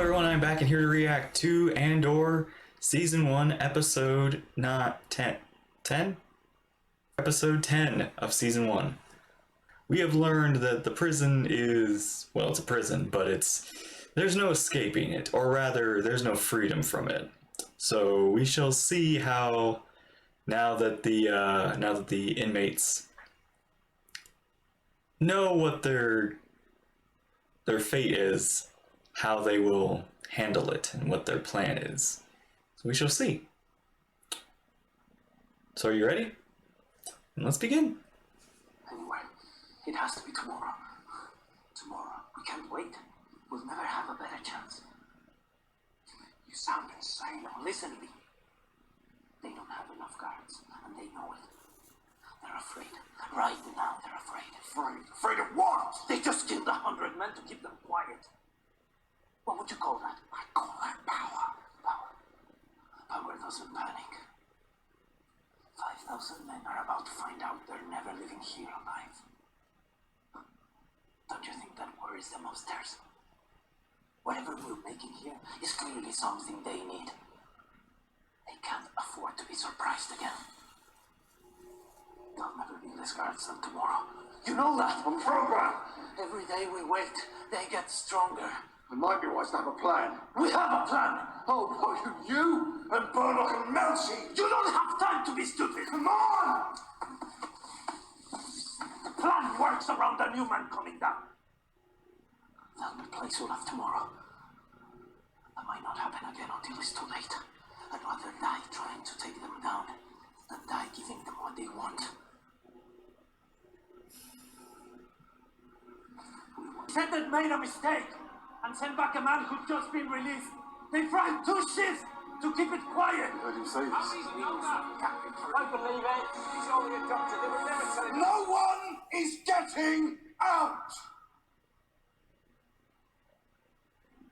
everyone, I'm back and here to react to Andor Season 1, Episode not 10. 10? Episode 10 of Season 1. We have learned that the prison is, well, it's a prison, but there's no escaping it, or rather, there's no freedom from it. So we shall see how, now that the inmates know what their fate is, how they will handle it and what their plan is. So we shall see. So are you ready? And let's begin. Anyway, it has to be tomorrow. Tomorrow. We can't wait. We'll never have a better chance. You sound insane. Listen to me. They don't have enough guards, and they know it. They're afraid. Right now, they're afraid. Afraid? Afraid of what? They just killed 100 men to keep them quiet. What would you call that? I call that power. Power doesn't panic. 5,000 men are about to find out they're never leaving here alive. Don't you think that worries them upstairs? Whatever we're making here is clearly something they need. They can't afford to be surprised again. There'll never be less guards than tomorrow. You know that on program. Every day we wait, they get stronger. It might be wise to have a plan. We have a plan. Oh, you and Burlock and Melcy. You don't have time to be stupid. Come on! The plan works around the new man coming down. They'll replace Olaf tomorrow. That might not happen again until it's too late. I'd rather die trying to take them down than die giving them what they want. Said they'd made a mistake and sent back a man who'd just been released. They fried 2 shifts to keep it quiet. You heard him say this. I believe it. He's only a doctor. They would never tell him. No one is getting out!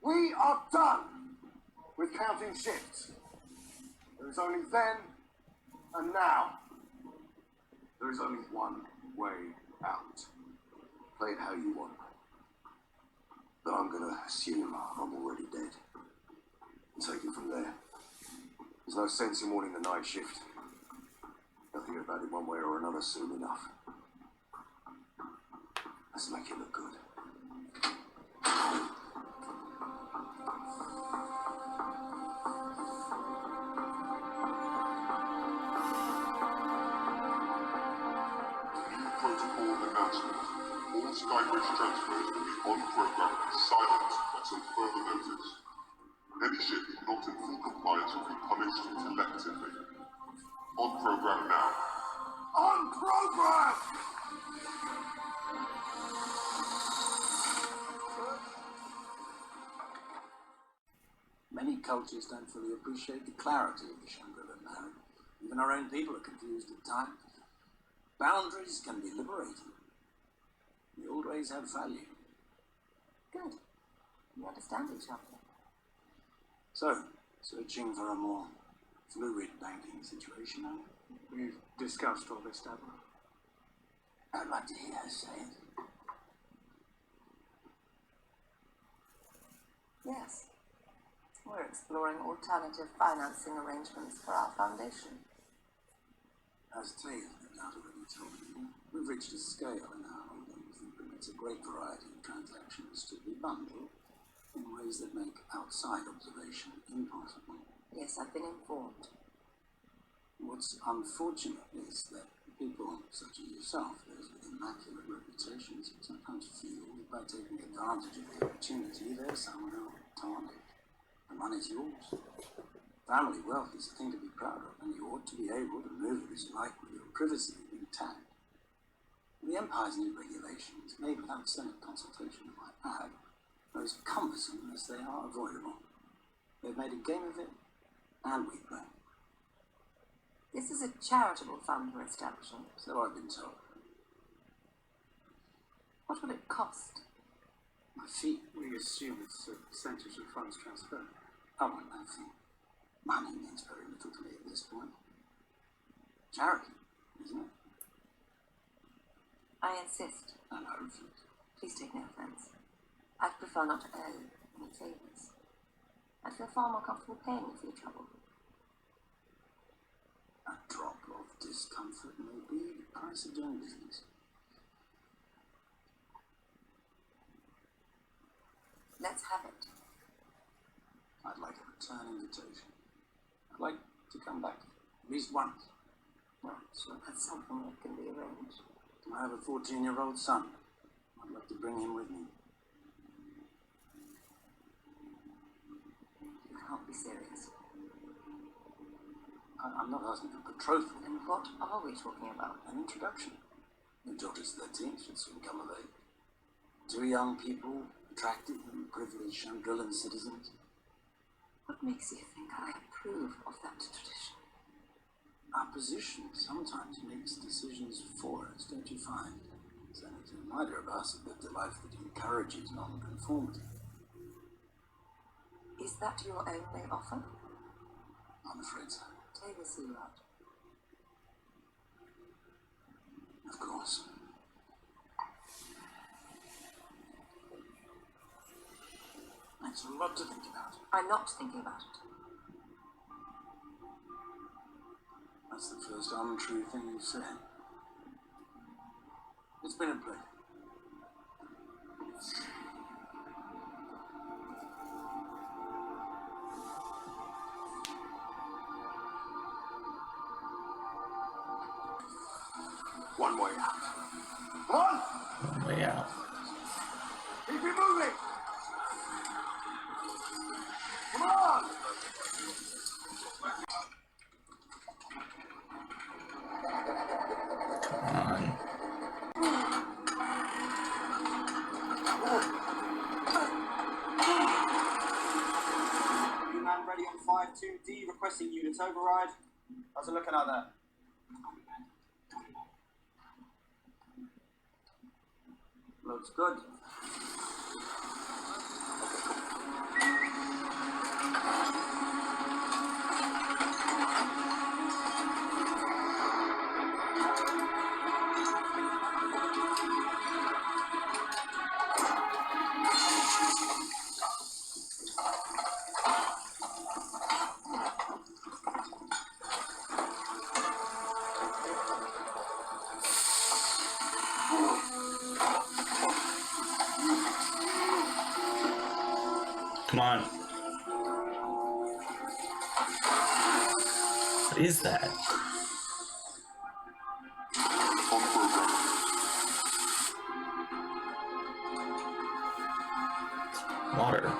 We are done with counting shifts. There is only then and now. There is only one way out. Play it how you want. But I'm gonna assume I'm already dead. And take it from there. There's no sense in wanting the night shift. They'll think about it one way or another soon enough. Let's make it look good. Protocol announcement. All Skybridge transfers will be on program and silent until further notice. Any ship not in full compliance will be punished collectively. On program now. On program! Many cultures don't fully appreciate the clarity of the Shangri-La narrative. Even our own people are confused at times. Boundaries can be liberating. The old ways have value. Good. We understand each other. So, searching for a more fluid banking situation, huh? We've discussed all this, haven't we? I'd like to hear her say it. Yes. We're exploring alternative financing arrangements for our foundation. As Taylor no doubt already told you, we've reached a scale in our holdings that permits a great variety of transactions to be bundled in ways that make outside observation impossible. Yes, I've been informed. What's unfortunate is that people such as yourself, those with immaculate reputations, sometimes feel that by taking advantage of the opportunity, they're somehow tarnished. The money's yours. Family wealth is a thing to be proud of, and you ought to be able to move it as you like with your privacy intact. The Empire's new regulations, made without Senate consultation, I might add, are as cumbersome as they are avoidable. They've made a game of it, and we play. This is a charitable fund we're establishing. So I've been told. What will it cost? My fee. We assume it's a percentage of funds transferred. I want no fee. Money means very little to me at this point. Charity, isn't it? I insist. And I refuse. Please take no offense. I'd prefer not to owe any favors. I'd feel far more comfortable paying you for your trouble. A drop of discomfort may be the price of doing business. Let's have it. I'd like a return invitation. I'd like to come back at least once. Right, so that's something that can be arranged. I have a 14-year-old son. I'd love to bring him with me. You can't be serious. I'm not asking for betrothal. And what are we talking about? An introduction. Your daughter's 13, she'll soon come of age. Two young people, attractive and privileged Chandrillan citizens. What makes you think I approve of that tradition? Our position sometimes makes decisions for us, don't you find? Senator, neither of us have lived a life that encourages non-conformity. Is that your only offer? I'm afraid so. Take a see you out. Of course. That's a lot to think about. I'm not thinking about it. That's the first untrue thing you've said. It's been a pleasure. One way out. Come on! Way out. Keep it moving! Come on! Come on. New man ready on 5-2D, requesting unit override. How's it looking out there? Looks good. Come on. What is that? Water.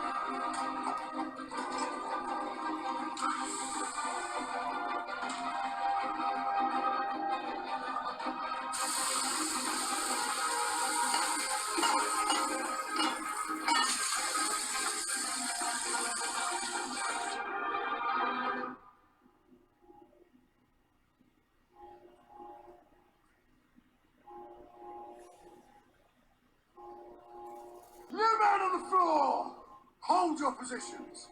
New man on the floor! Hold your positions!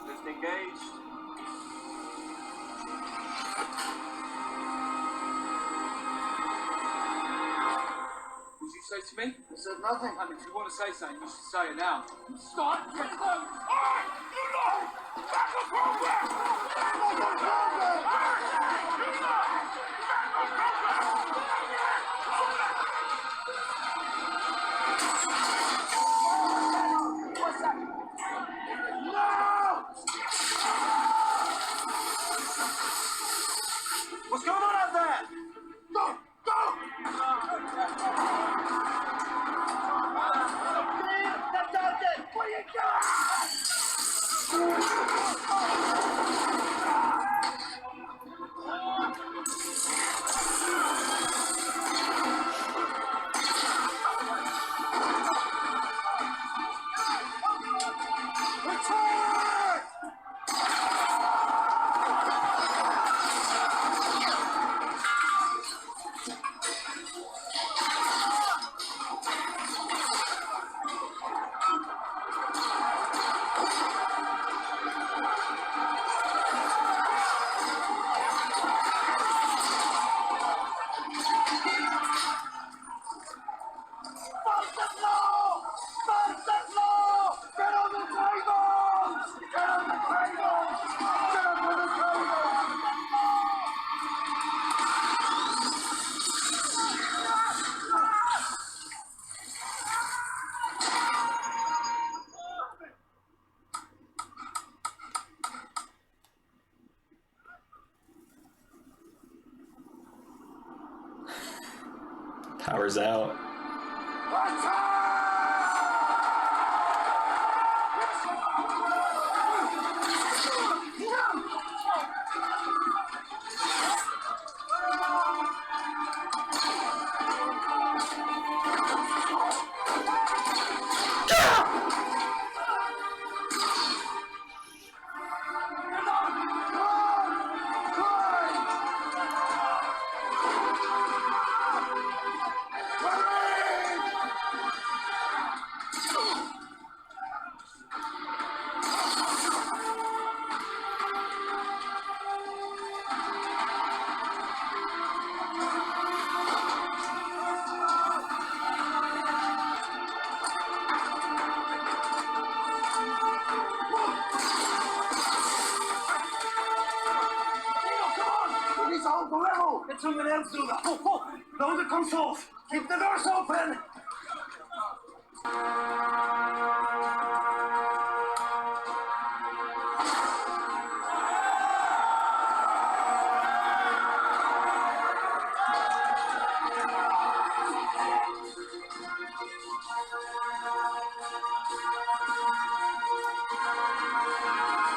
Lift engaged. What did you say to me? I said nothing. I mean, if you want to say something, you should say it now. Start! Get close! Alright! You know! Back up program! Back up program! What's that? No! What's going on out there? Go! Go! Where you going? Power's out. Let someone else do that. Lower the controls. Keep the doors open.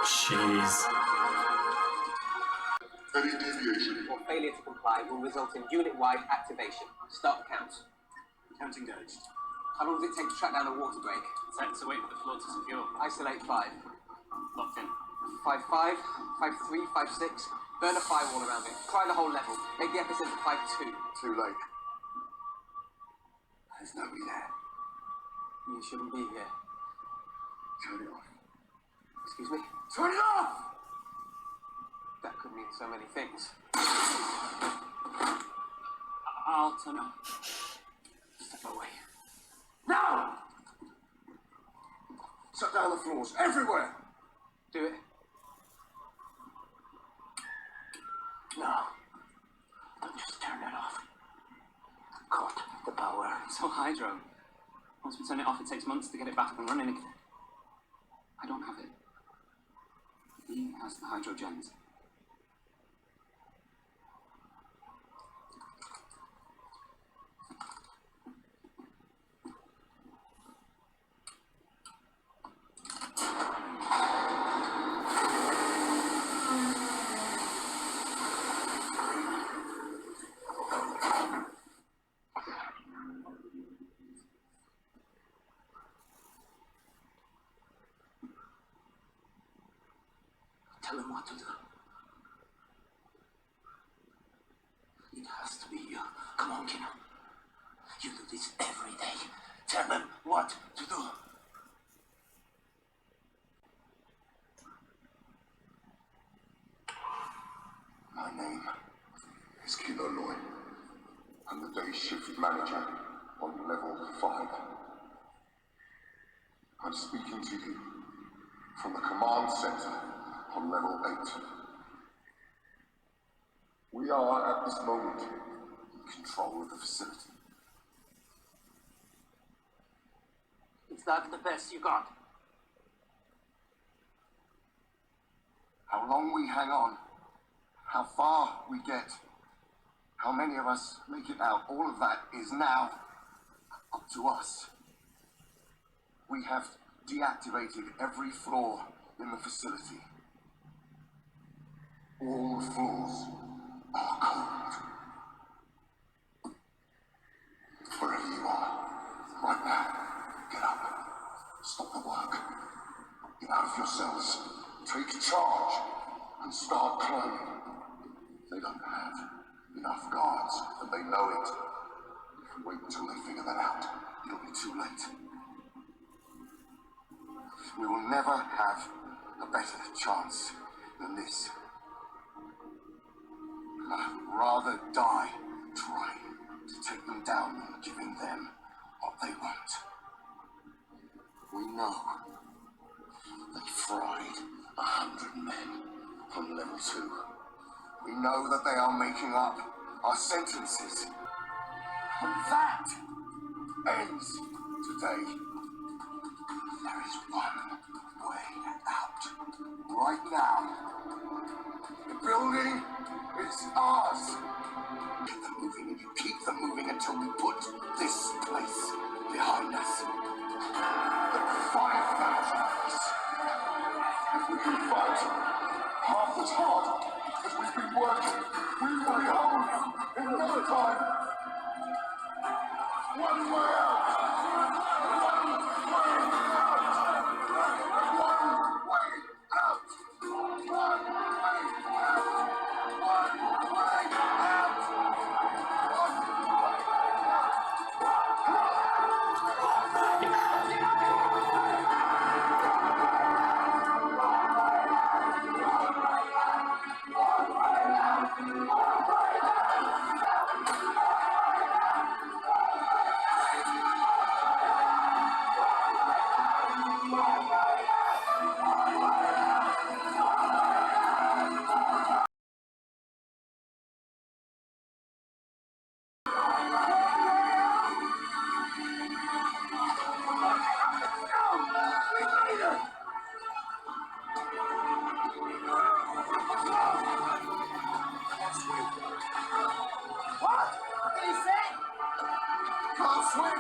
Jeez. Any deviation or failure to comply will result in unit-wide activation. Start the count. Count engaged. How long does it take to track down a water break? Seconds to wait for the floor to secure. Isolate 5. Locked in. 5-5, 5-3, 5-6. Burn a firewall around it. Try the whole level. Make the epicenter 5-2. Too late. There's nobody there. You shouldn't be here. Turn it off. Excuse me? Turn it off! That could mean so many things. I'll turn it off. Step away. Now! Shut down the floors, everywhere! Do it. No. Don't just turn it off. Cut the power. So Hydro. Once we turn it off, it takes months to get it back up and running again. I don't have it. He has the hydrogens. Tell him what to do. It has to be you. Come on, Kino. You do this every day. Tell him what to do. My name is Kilo Loy. I'm the day shift manager on level 5. I'm speaking to you from the command center on level 8. We are at this moment in control of the facility. Is that the best you got? How long we hang on, how far we get, how many of us make it out, all of that is now up to us. We have deactivated every floor in the facility. All floors are cold. Wherever you are, right now, get up. Stop the work. Get out of your cells. Take charge and start climbing. They don't have enough guards, and they know it. If we wait until they figure that out, it'll be too late. We will never have a better chance than this. And I'd rather die trying to take them down than giving them what they want. We know they fried 100 men from level 2. We know that they are making up our sentences. And that ends today. There is one way out. Right now. The building is ours. Keep them moving, keep them moving until we put this place behind us. 5,000 if we can fight half as hard as we've been working, we will be home in no time. One way out. One way out. One way out. One way out. One way out. What? What did he say? Can't swim.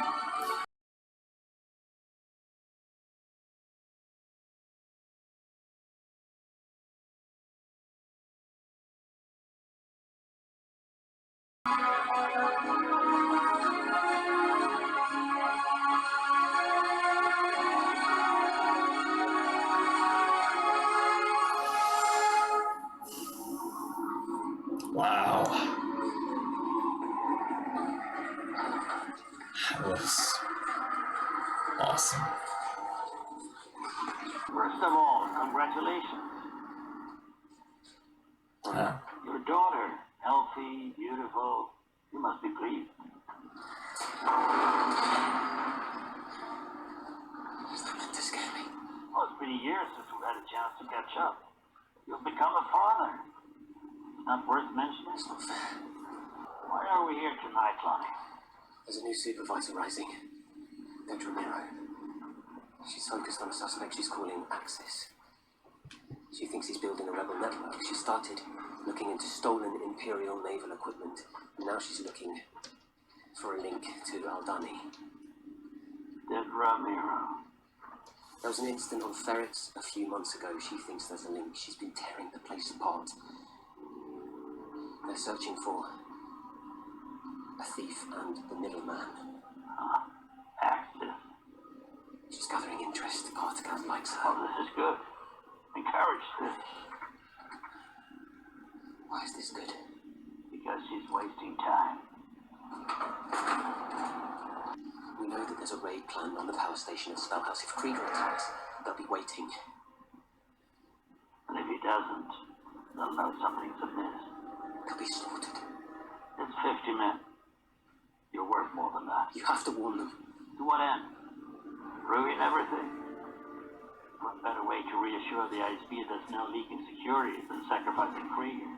Wow. That was awesome. First of all, congratulations. Your daughter, healthy, beautiful. You must be pleased. Is that meant to scare me? Well, it's been years since we've had a chance to catch up. You've become a father. It's not worth mentioning. It's not fair. Why are we here tonight, Lonnie? There's a new supervisor rising. Dr. Romero. She's focused on a suspect she's calling Axis. She thinks he's building a rebel network. She started looking into stolen Imperial naval equipment. And now she's looking for a link to Aldani. Did Ramiro. There was an incident on Ferrets a few months ago. She thinks there's a link. She's been tearing the place apart. They're searching for a thief and the middleman. Axis. She's gathering interest. Article likes her. Oh, this is good. Encourage this. Why is this good? Because she's wasting time. We know that there's a raid planned on the power station at Spellhouse. If Krieger attacks, they'll be waiting. And if he doesn't, they'll know something's amiss. They'll be slaughtered. It's 50 men. You're worth more than that. You have to warn them. To what end? Ruin everything? What better way to reassure the ISB there's no leak in security than sacrificing Krieger?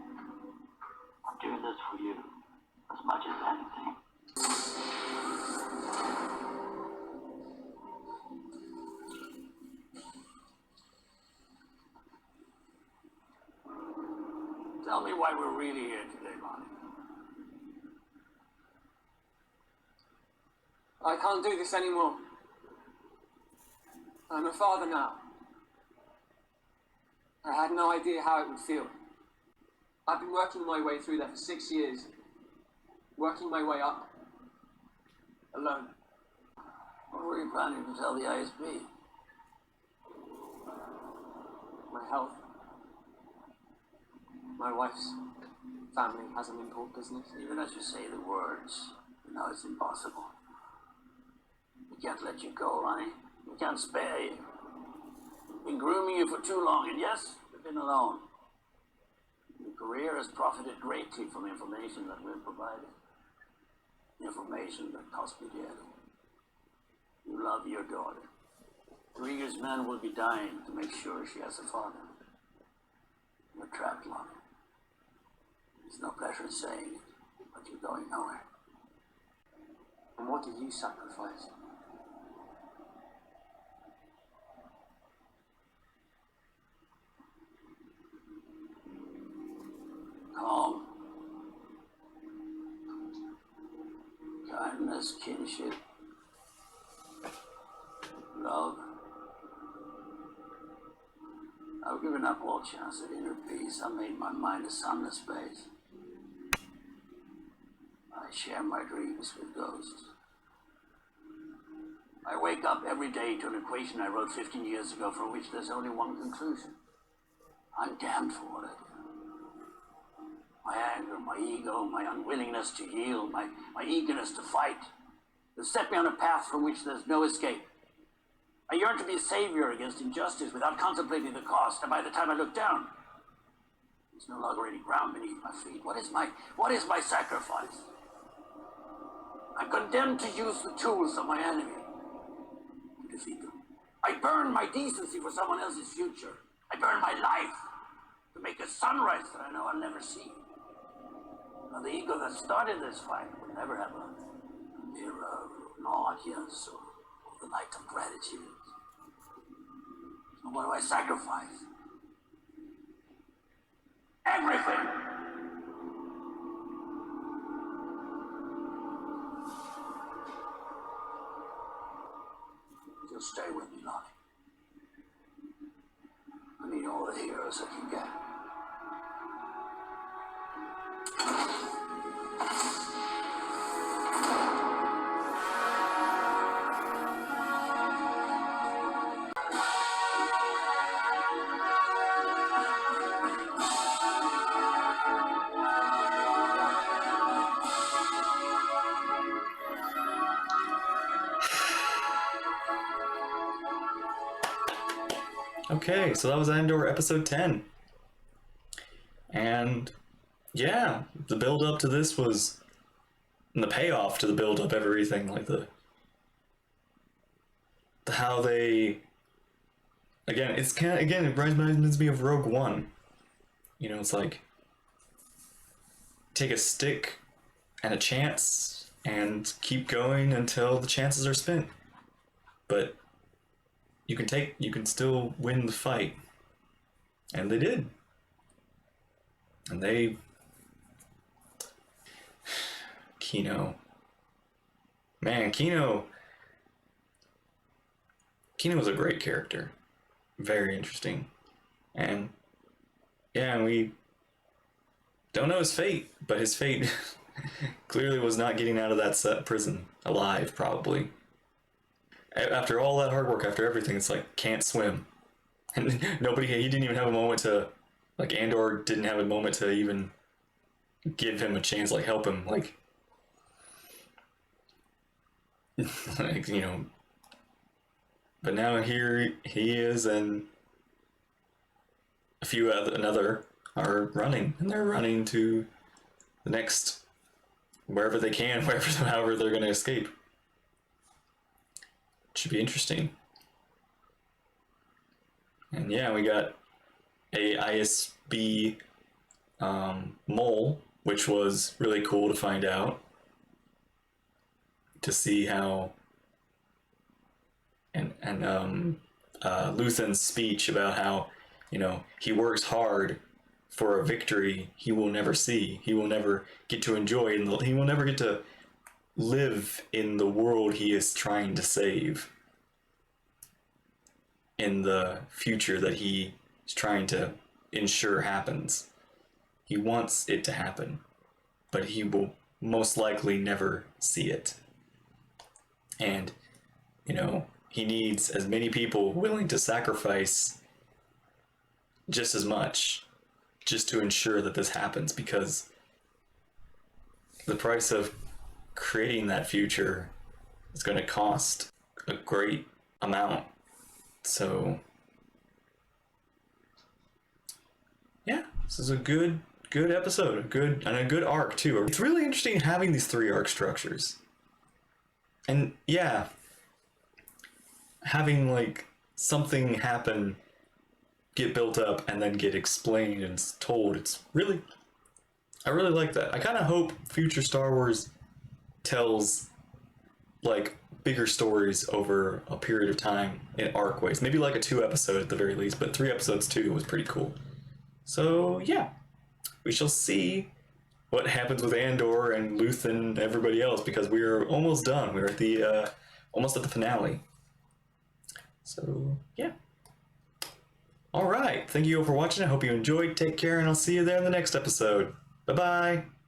I'm doing this for you, as much as anything. Tell me why we're really here today, Lonnie. I can't do this anymore. I'm a father now. I had no idea how it would feel. I've been working my way through there for 6 years. Working my way up. Alone. What were you planning to tell the ISB? My health. My wife's family has an import business. Even as you say the words, you know it's impossible. We can't let you go, Lonnie. We can't spare you. We've been grooming you for too long, and yes, we've been alone. Your career has profited greatly from information that we've provided. Information that cost me dearly. You love your daughter. Krieger's men will be dying to make sure she has a father. You're trapped, Lonnie. There's no pleasure in saying it, but you're going nowhere. And what did you sacrifice? Calm. honest kinship. Love. I've given up all chance at inner peace. I made my mind a sunless space. I share my dreams with ghosts. I wake up every day to an equation I wrote 15 years ago for which there's only one conclusion. I'm damned for what I do. My anger, my ego, my unwillingness to yield, my eagerness to fight, have set me on a path from which there's no escape. I yearn to be a savior against injustice without contemplating the cost, and by the time I look down, there's no longer any ground beneath my feet. What is my sacrifice? I'm condemned to use the tools of my enemy to defeat them. I burn my decency for someone else's future. I burn my life to make a sunrise that I know I'll never see. Now, the ego that started this fight will never have a mirror, an audience, or the light of gratitude. So what do I sacrifice? Everything! Just stay with me, Lonnie. I need all the heroes I can get. Okay, so that was Andor episode 10. And yeah, the build up to this was, and the payoff to the build up, everything, like the how they, again, it's kind of, again, it reminds me of Rogue One. You know, it's like, take a stick and a chance and keep going until the chances are spent. But you can still win the fight. And they did. And they... Kino. Man, Kino was a great character. Very interesting. And yeah, we don't know his fate, but his fate clearly was not getting out of that prison alive, probably. After all that hard work, after everything, it's like, can't swim. And he didn't even have a moment to, like, Andor didn't have a moment to even give him a chance, like, help him, like, like, you know. But now here he is, and another are running, and they're running to the next, wherever they can, however they're going to escape. Should be interesting. And yeah, we got a ISB mole, which was really cool to find out, to see how, and Luthen's speech about how, you know, he works hard for a victory he will never see, he will never get to enjoy, and he will never get to live in the world he is trying to save, in the future that he is trying to ensure happens. He wants it to happen, but he will most likely never see it. And, you know, he needs as many people willing to sacrifice just as much just to ensure that this happens, because the price of creating that future is going to cost a great amount. So yeah, this is a good episode, a good arc too. It's really interesting having these 3 arc structures, and yeah, having like something happen, get built up, and then get explained and told. I really like that. I kind of hope future Star Wars tells like bigger stories over a period of time in arc ways. Maybe like a 2 episode at the very least, but 3 episodes too was pretty cool. So yeah, we shall see what happens with Andor and Luthen and everybody else, because we're almost done. We're at the almost at the finale. So yeah. All right. Thank you all for watching. I hope you enjoyed. Take care, and I'll see you there in the next episode. Bye bye.